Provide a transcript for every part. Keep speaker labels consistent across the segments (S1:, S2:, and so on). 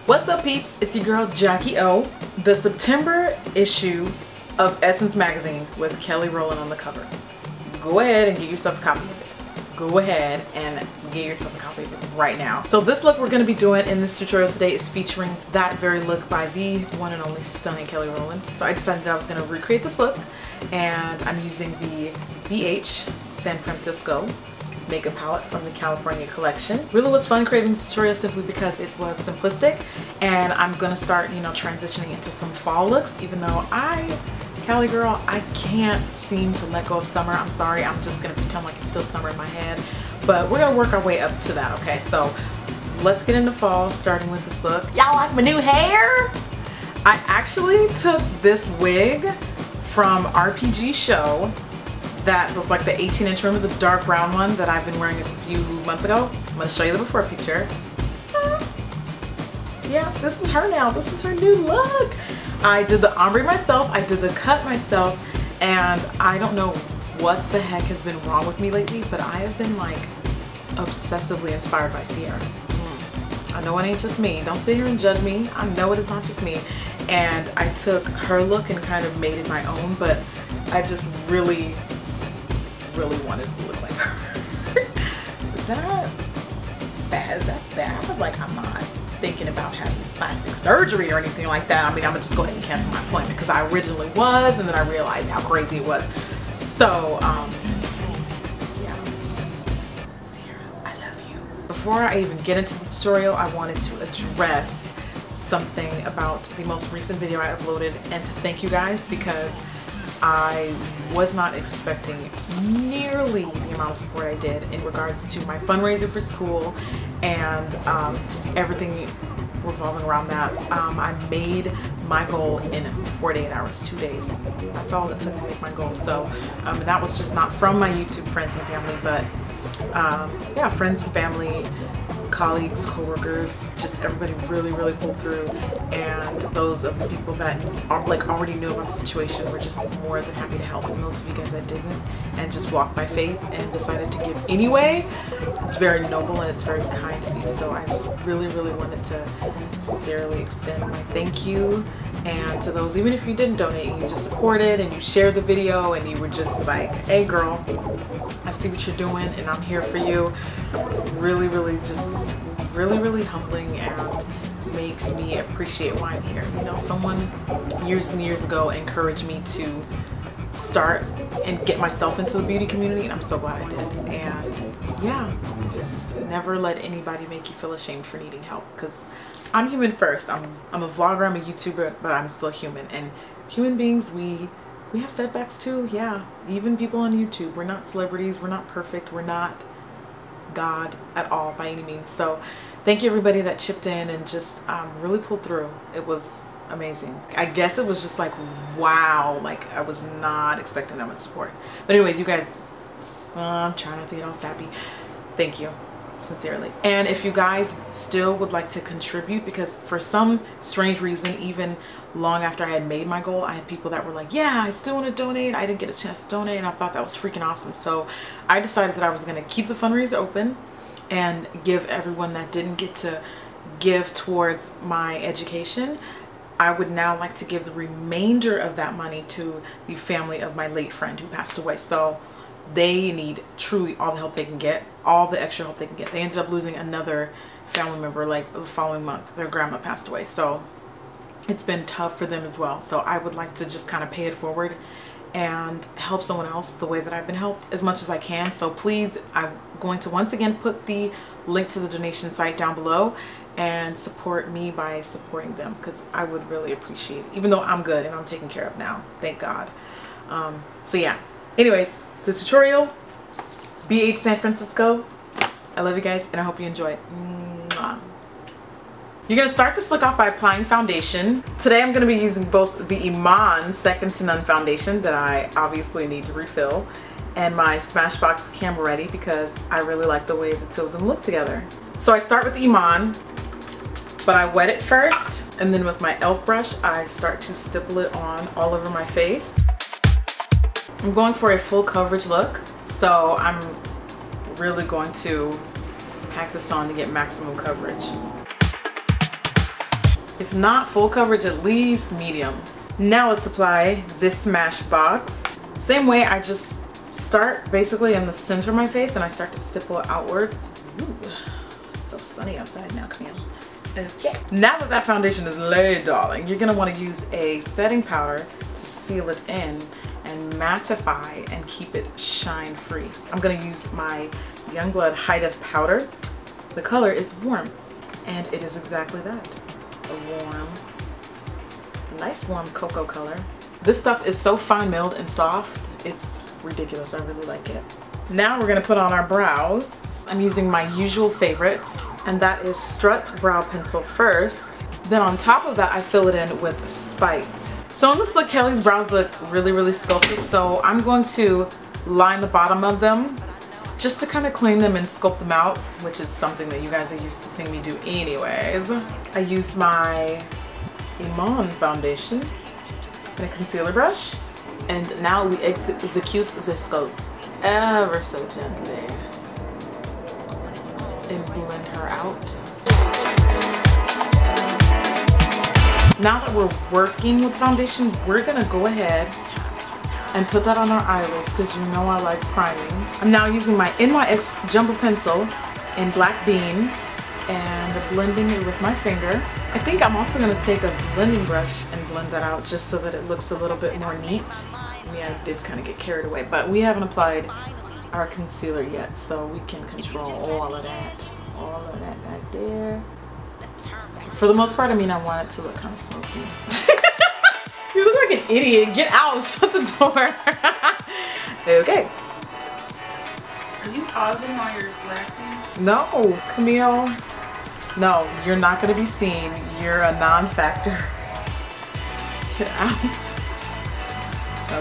S1: What's up, peeps? It's your girl Jackie O. The September issue of Essence magazine with Kelly Rowland on the cover. Go ahead and get yourself a copy of it. Go ahead and get yourself a copy of it right now. So this look we're going to be doing in this tutorial today is featuring that very look by the one and only stunning Kelly Rowland. So I decided that I was going to recreate this look, and I'm using the BH San Francisco makeup palette from the California collection. Really was fun creating this tutorial simply because it was simplistic, and I'm gonna start, transitioning into some fall looks, even though Cali girl, I can't seem to let go of summer. I'm sorry, I'm just gonna pretend like it's still summer in my head, but we're gonna work our way up to that, okay? So let's get into fall, starting with this look. Y'all like my new hair? I actually took this wig from RPG Show. That was like the 18-inch, remember the dark brown one that I've been wearing a few months ago? I'm gonna show you the before picture. Yeah, this is her now. This is her new look. I did the ombre myself, I did the cut myself, and I don't know what the heck has been wrong with me lately, but I have been like obsessively inspired by Sierra. I know it ain't just me. Don't sit here and judge me. I know it is not just me. And I took her look and kind of made it my own, but I just really wanted to look like her. Is that bad? Is that bad? Like, I'm not thinking about having plastic surgery or anything like that. I mean, I'm gonna just go ahead and cancel my appointment because I originally was, and then I realized how crazy it was. So, yeah. Sierra, I love you. Before I even get into the tutorial, I wanted to address something about the most recent video I uploaded and to thank you guys, because I was not expecting nearly the amount of support I did in regards to my fundraiser for school and just everything revolving around that. I made my goal in 48 hours, 2 days. That's all it took to make my goal. So and that was just not from my YouTube friends and family, but yeah, friends and family, colleagues, co-workers, just everybody really pulled through, and those of the people that already knew about the situation were just more than happy to help, and those of you guys that didn't and just walked by faith and decided to give anyway, it's very noble and it's very kind of you. So I just really wanted to sincerely extend my thank you, and to those, even if you didn't donate, you just supported and you shared the video and you were just like, hey girl, I see what you're doing and I'm here for you. Really humbling, and makes me appreciate why I'm here. Someone years and years ago encouraged me to start and get myself into the beauty community, and I'm so glad I did. And yeah, just never let anybody make you feel ashamed for needing help, because I'm human first. I'm a vlogger, I'm a YouTuber, but I'm still human, and human beings, we have setbacks too. Yeah, even people on YouTube, we're not celebrities, we're not perfect, we're not God at all by any means. So thank you everybody that chipped in and just really pulled through. It was amazing. I guess it was just like, wow, like I was not expecting that much support. But anyways, you guys, I'm trying not to get all sappy. Thank you sincerely. And if you guys still would like to contribute, because for some strange reason, even long after I had made my goal, I had people that were like, yeah, I still want to donate. I didn't get a chance to donate, and I thought that was freaking awesome. So I decided that I was going to keep the fundraiser open and give everyone that didn't get to give towards my education. I would now like to give the remainder of that money to the family of my late friend who passed away. So they need truly all the help they can get, all the extra help they can get. They ended up losing another family member like the following month. Their grandma passed away, so it's been tough for them as well. So I would like to just kind of pay it forward and help someone else the way that I've been helped as much as I can. So please, I'm going to once again put the link to the donation site down below, and support me by supporting them, because I would really appreciate it, even though I'm good and I'm taken care of now, thank God. So yeah, anyways, the tutorial, BH San Francisco. I love you guys, and I hope you enjoy it. Mwah. You're going to start this look off by applying foundation. Today I'm going to be using both the Iman Second to None foundation that I obviously need to refill, and my Smashbox Camera Ready, because I really like the way the two of them look together. So I start with the Iman, but I wet it first, and then with my e.l.f. brush I start to stipple it on all over my face. I'm going for a full coverage look, so I'm really going to pack this on to get maximum coverage. If not full coverage, at least medium. Now let's apply this Smashbox. Same way, I just start basically in the center of my face and I start to stipple it outwards. Ooh, it's so sunny outside now, come here. Okay. Now that that foundation is laid, darling, you're gonna wanna use a setting powder to seal it in and mattify and keep it shine free. I'm gonna use my Youngblood High Def powder. The color is Warm, and it is exactly that, a nice warm cocoa color. This stuff is so fine milled and soft, it's ridiculous. I really like it. Now we're gonna put on our brows. I'm using my usual favorites, and that is Strut Brow Pencil first. Then on top of that, I fill it in with Spiked. So in this look, Kelly's brows look really, really sculpted, so I'm going to line the bottom of them just to kind of clean them and sculpt them out, which is something that you guys are used to seeing me do anyways. I used my Iman foundation and a concealer brush, and now we execute the sculpt ever so gently and blend her out. Now that we're working with foundation, we're gonna go ahead and put that on our eyelids because you know I like priming. I'm now using my NYX Jumbo Pencil in Black Bean and blending it with my finger. I think I'm also gonna take a blending brush and blend that out just so that it looks a little bit more neat. Yeah, I did kind of get carried away, but we haven't applied our concealer yet, so we can control all of that back there. For the most part, I mean, I want it to look kind of smoky. You look like an idiot. Get out. Shut the door. Okay.
S2: Are you pausing while you're laughing?
S1: No, Camille. No, you're not going to be seen. You're a non-factor. Get out.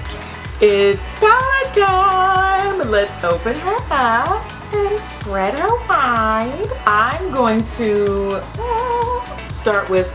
S1: Okay. It's palette time! Let's open her up and spread her wide. I'm going to start with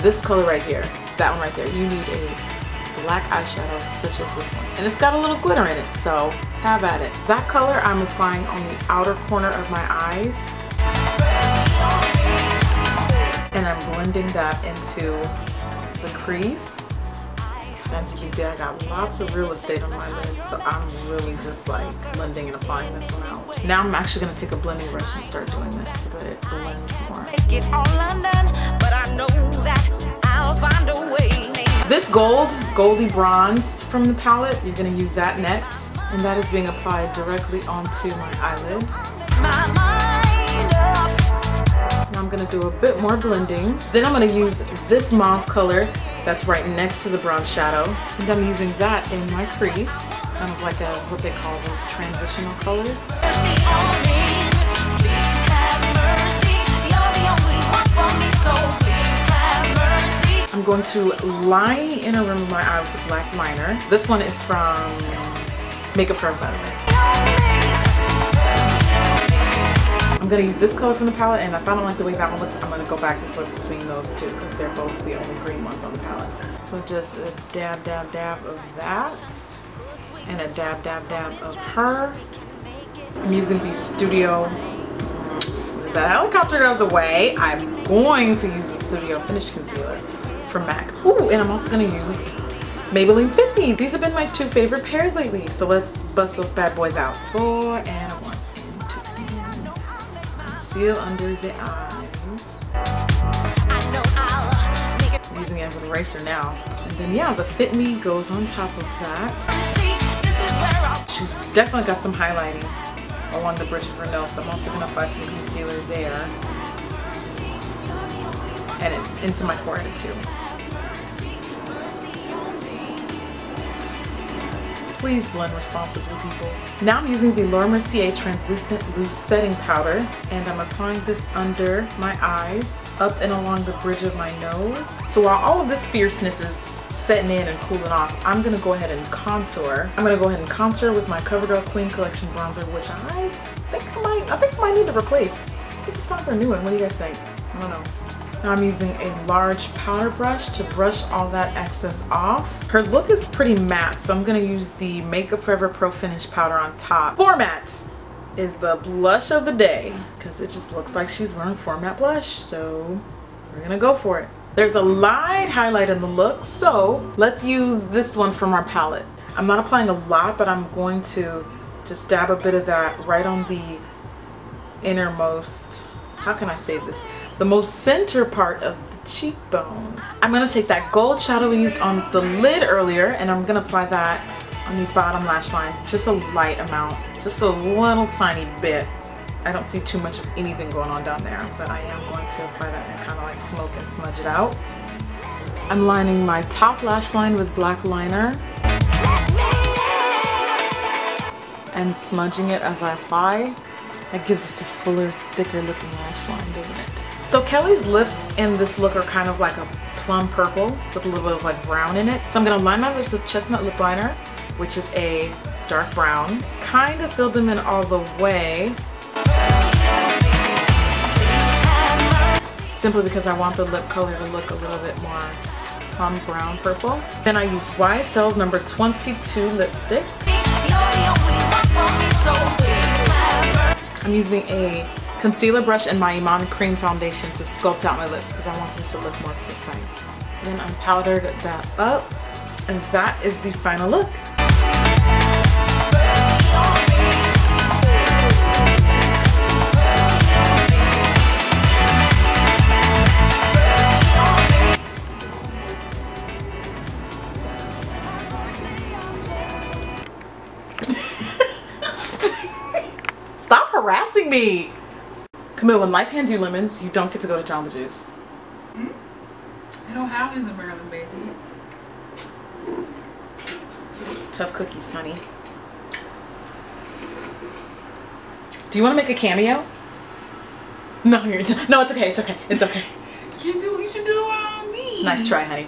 S1: this color right here. That one right there. You need a black eyeshadow such as this one. And it's got a little glitter in it, so have at it. That color I'm applying on the outer corner of my eyes. And I'm blending that into the crease. As you can see, I got lots of real estate on my lids, so I'm really just like blending and applying this one out. Now I'm actually going to take a blending brush and start doing this so that it blends more. This Goldie Bronze from the palette, you're going to use that next, and that is being applied directly onto my eyelid. Now I'm going to do a bit more blending. Then I'm going to use this mauve color that's right next to the bronze shadow, and I'm using that in my crease, kind of like as what they call those transitional colors. I'm going to line the inner rim of my eye with a black liner. This one is from Makeup Forever, by the way. I'm going to use this color from the palette, and if I don't like the way that one looks, I'm going to go back and forth between those two because they're both the only green ones on the palette. So just a dab, dab, dab of that, and a dab, dab, dab of her. I'm using the Studio, the helicopter goes away. I'm going to use the Studio Finish Concealer from MAC. Ooh, and I'm also going to use Maybelline Fit Me. These have been my two favorite pairs lately, so let's bust those bad boys out. 4 and 1. Conceal under the eyes. I'm using it as an eraser now. And then yeah, the Fit Me goes on top of that. She's definitely got some highlighting along the bridge of her nose, so I'm also going to apply some concealer there. And into my forehead too. Please blend responsibly, people. Now I'm using the Laura Mercier Translucent Loose Setting Powder, and I'm applying this under my eyes, up and along the bridge of my nose. So while all of this fierceness is setting in and cooling off, I'm gonna go ahead and contour. I'm gonna go ahead and contour with my CoverGirl Queen Collection bronzer, which I think I might need to replace. I think it's time for a new one. What do you guys think? I don't know. Now I'm using a large powder brush to brush all that excess off. Her look is pretty matte, so I'm gonna use the Makeup Forever Pro Finish powder on top. Format is the blush of the day because it just looks like she's wearing Format blush, so we're gonna go for it. There's a light highlight in the look, so let's use this one from our palette. I'm not applying a lot, but I'm going to just dab a bit of that right on the innermost, how can I say this? The most center part of the cheekbone. I'm gonna take that gold shadow we used on the lid earlier, and I'm gonna apply that on the bottom lash line. Just a light amount, just a little tiny bit. I don't see too much of anything going on down there, but I am going to apply that and kind of like smoke and smudge it out. I'm lining my top lash line with black liner and smudging it as I apply. That gives us a fuller, thicker looking lash line, doesn't it? So Kelly's lips in this look are kind of like a plum purple with a little bit of like brown in it. So I'm gonna line my lips with chestnut lip liner, which is a dark brown. Kind of fill them in all the way, simply because I want the lip color to look a little bit more plum brown purple. Then I use YSL's number 22 lipstick. I'm using a concealer brush and my Iman cream foundation to sculpt out my lips because I want them to look more precise. Then I powdered that up, and that is the final look. Stop harassing me! Camille, when life hands you lemons, you don't get to go to Jamba Juice.
S2: I don't have these in Maryland, baby.
S1: Tough cookies, honey. Do you want to make a cameo? No, no, it's okay, it's okay, it's okay.
S2: You should do it on me.
S1: Nice try, honey.